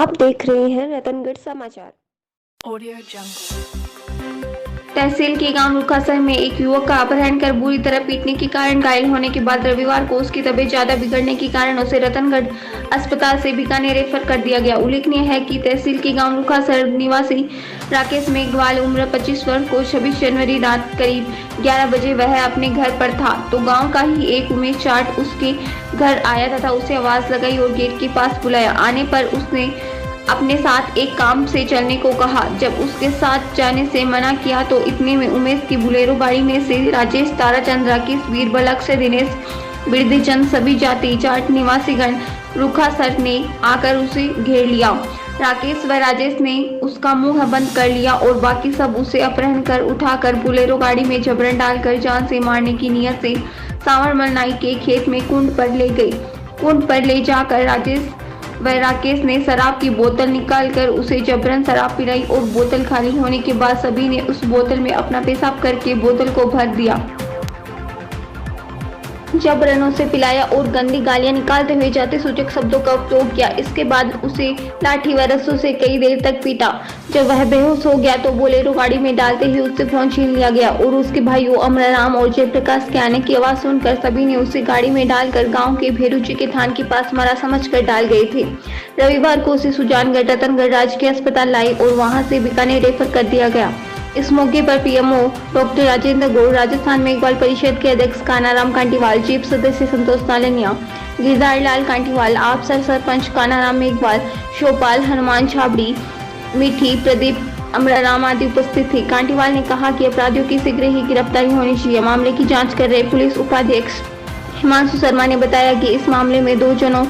आप देख रहे हैं रतनगढ़ समाचार। ऑडियो जंगल। तहसील के गांव रुखासर में एक युवक का अपहरण कर बुरी तरह पीटने के कारण घायल होने के बाद रविवार को उसकी तबीयत ज्यादा बिगड़ने के कारण उसे रतनगढ़ अस्पताल से बीकानेर रेफर कर दिया गया। उल्लेखनीय है कि तहसील के गांव रुखासर निवासी राकेश मेघवाल उम्र 25 वर्ष को 26 जनवरी रात करीब 11 बजे वह अपने घर पर था तो गाँव का ही एक उमेश चाट उसके घर आया तथा उसे आवाज लगाई और गेट के पास बुलाया। आने पर उसने अपने साथ एक काम से चलने को कहा। जब उसके साथ जाने से मना किया तो इतने में उमेश की बुलेरो गाड़ी में से राजेश, ताराचंद, राकेश, बीरबल, अक्षय, दिनेश, बिरदीचंद सभी जाति जाट निवासीगण रुखासर ने आकर उसे घेर लिया। राकेश व राजेश ने उसका मुंह बंद कर लिया और बाकी सब उसे अपहरण कर उठाकर बुलेरो गाड़ी में जबरन डालकर जान से मारने की नियत से सांवरमल नाई के खेत में कुंड पर ले गए। कुंड पर ले जाकर राजेश व राकेश ने शराब की बोतल निकालकर उसे जबरन शराब पिलाई और बोतल खाली होने के बाद सभी ने उस बोतल में अपना पेशाब करके बोतल को भर दिया। जबरन उसे पिलाया और गंदी गालियां निकालते हुए जाति सूचक शब्दों का उपयोग किया। इसके बाद उसे लाठी व रस्सों से कई देर तक पीटा। जब वह बेहोश हो गया तो बोलेरो गाड़ी में डालते ही उससे फोन छीन लिया गया और उसके भाइयों अमराराम और जयप्रकाश के आने की आवाज सुनकर सभी ने उसे गाड़ी में डालकर गांव के भेरुची के थान के पास मरा समझकर डाल गए थे। रविवार को उसे सुजानगढ़ रतनगढ़ राजकीय अस्पताल लाई और वहां से बीकानेर रेफर कर दिया गया। इस मौके पर पीएमओ डॉक्टर राजेंद्र गौड़, राजस्थान मेघवाल परिषद के अध्यक्ष कानाराम कांटीवाल, चीफ सदस्य संतोष नालनिया, गिरधारी लाल कांटीवाल, आप सरपंच कानाराम मेघवाल, शोपाल, हनुमान छाबड़ी, मिठी, प्रदीप, अमराराम आदि उपस्थित थे। कांटीवाल ने कहा कि अपराधियों की शीघ्र ही गिरफ्तारी होनी चाहिए। मामले की जाँच कर रहे पुलिस उपाध्यक्ष हिमांशु शर्मा ने बताया कि इस मामले में 2 जनों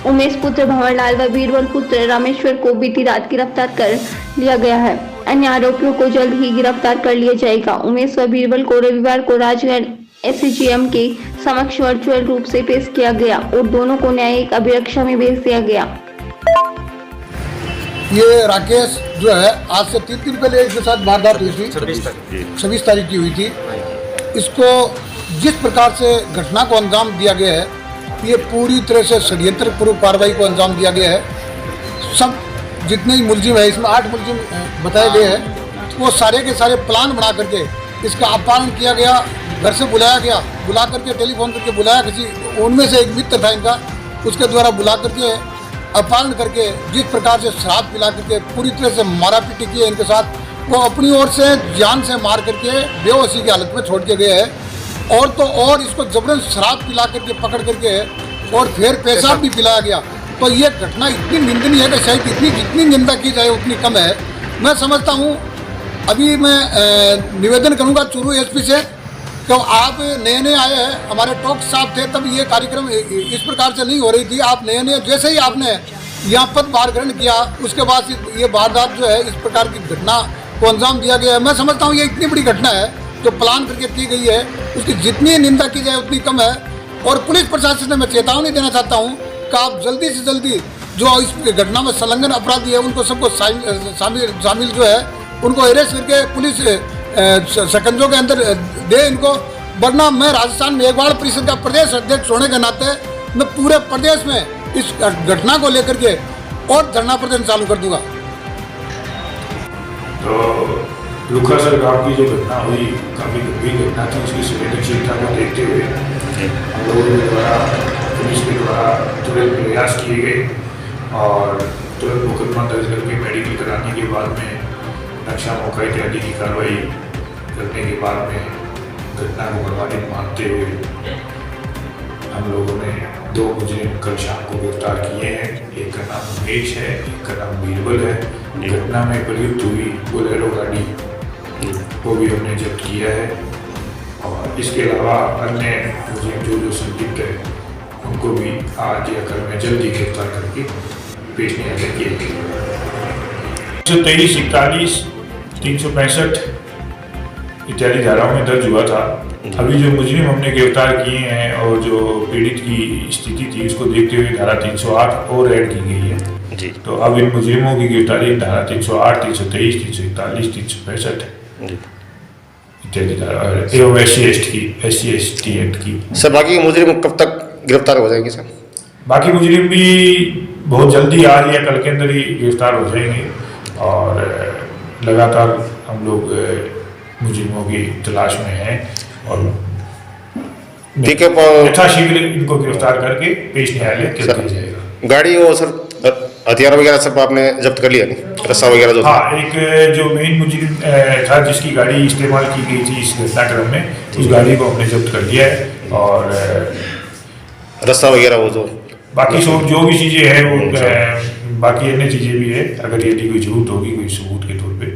उमेश पुत्र भंवरलाल व बीरबल पुत्र रामेश्वर को बीती रात गिरफ्तार कर लिया गया है। अन्य आरोपियों को जल्द ही गिरफ्तार कर लिया जाएगा। उमेश व बीरबल को रविवार को राजगढ़ एसडीएम के समक्ष वर्चुअल रूप से पेश किया गया और दोनों को न्यायिक अभिरक्षा में भेज दिया गया। ये राकेश जो है आज से 3 दिन पहले इसके साथ वारदात हुई थी, 26 तारीख की हुई थी। इसको जिस प्रकार से घटना को अंजाम दिया गया है ये पूरी तरह से षड्यंत्र पूर्व कार्रवाई को अंजाम दिया गया है। सब जितने ही मुलजिम है, इसमें 8 मुलजिम बताए गए हैं, वो सारे के सारे प्लान बना करके इसका अपहरण किया गया। घर से बुलाया गया, बुला करके टेलीफोन करके बुलाया, किसी उनमें से एक मित्र था इनका, उसके द्वारा बुला करके अपहरण करके जिस प्रकार से शराब पिला करके पूरी तरह से मारा पीटी की है इनके साथ, वो अपनी ओर से जान से मार करके बेहोशी की हालत में छोड़ के गए हैं। और तो और इसको जबरन शराब पिला करके पकड़ करके और फिर पेशाब भी पिलाया गया। तो ये घटना इतनी निंदनीय है कि शायद जितनी निंदा की जाए उतनी कम है। मैं समझता हूँ अभी मैं निवेदन करूँगा चूरू एसपी से कि आप नए आए हैं, हमारे टॉक साहब थे तब ये कार्यक्रम इस प्रकार से नहीं हो रही थी। आप नए जैसे ही आपने यहाँ पदभार ग्रहण किया उसके बाद ये वारदात जो है इस प्रकार की घटना को अंजाम दिया गया है। मैं समझता हूँ ये इतनी बड़ी घटना है जो प्लान करके की गई है, उसकी जितनी निंदा की जाए उतनी कम है। और पुलिस प्रशासन से मैं चेतावनी देना चाहता हूँ कि आप जल्दी से जल्दी जो इस घटना में संलग्न अपराधी है उनको सबको शामिल जो है उनको अरेस्ट करके पुलिस शिकंजों के अंदर दे इनको। वरना मैं राजस्थान मेघवाल परिषद का प्रदेश अध्यक्ष होने के नाते मैं पूरे प्रदेश में इस घटना को लेकर के और धरना प्रदर्शन चालू कर दूंगा। तो रुखासर गांव की जो घटना हुई काफ़ी गंभीर घटना थी, उसकी संवेदनशीलता को देखते हुए हम लोगों के द्वारा पुलिस के द्वारा तुरंत प्रयास किए गए और तुरंत मुकदमा दर्ज करके मेडिकल कराने के बाद में नक्शा मौका इत्यादि की कार्रवाई करने के बाद में घटना को प्रभावित मानते हुए हम लोगों ने 2 मुजरिम कल शाम को गिरफ्तार किए हैं। एक का नाम उमेश है, एक का नाम बीरबल है। घटना में प्रयुक्त हुई बोलेरो गाड़ी को भी हमने जब्त किया है और इसके अलावा अन्य मुजरिम जो संदिग्ध है उनको भी आज या कल में जल्दी गिरफ्तार करके पेश न्यायालय किया गया। 123, 41, 365 इत्यादि धाराओं में दर्ज हुआ था। अभी जो मुजरिम हमने गिरफ्तार किए हैं और जो पीड़ित की स्थिति थी उसको देखते हुए धारा 308 और ऐड की गई है जी। तो अब इन मुजरिमों की गिरफ्तारी धारा 308, 323, 341, 365 इत्यादि धारा एवं SC/ST एक्ट की। सर बाकी मुजरिम कब तक गिरफ्तार हो जाएंगे सर? बाकी मुजरिम भी बहुत जल्दी आज या कल के अंदर ही गिरफ्तार हो जाएंगे और लगातार हम लोग मुजरिमों की तलाश में हैं और ठीक है। यथाशीघ्र इनको गिरफ्तार करके पेश न्यायालय कर दिया जाएगा। गाड़ी वो सर हथियार वगैरह सब आपने जब्त कर लिया नहीं, रस्सा वगैरह जो था? हाँ, एक जो मेन मुजरिम था जिसकी गाड़ी इस्तेमाल की गई थी इस घटनाक्रम में, उस गाड़ी को हमने जब्त कर लिया है और रस्सा वगैरह वो जो बाकी सब जो भी चीज़ें हैं वो बाकी अन्य चीज़ें भी है, अगर यदि कोई जरूरत होगी कोई सबूत के तौर पे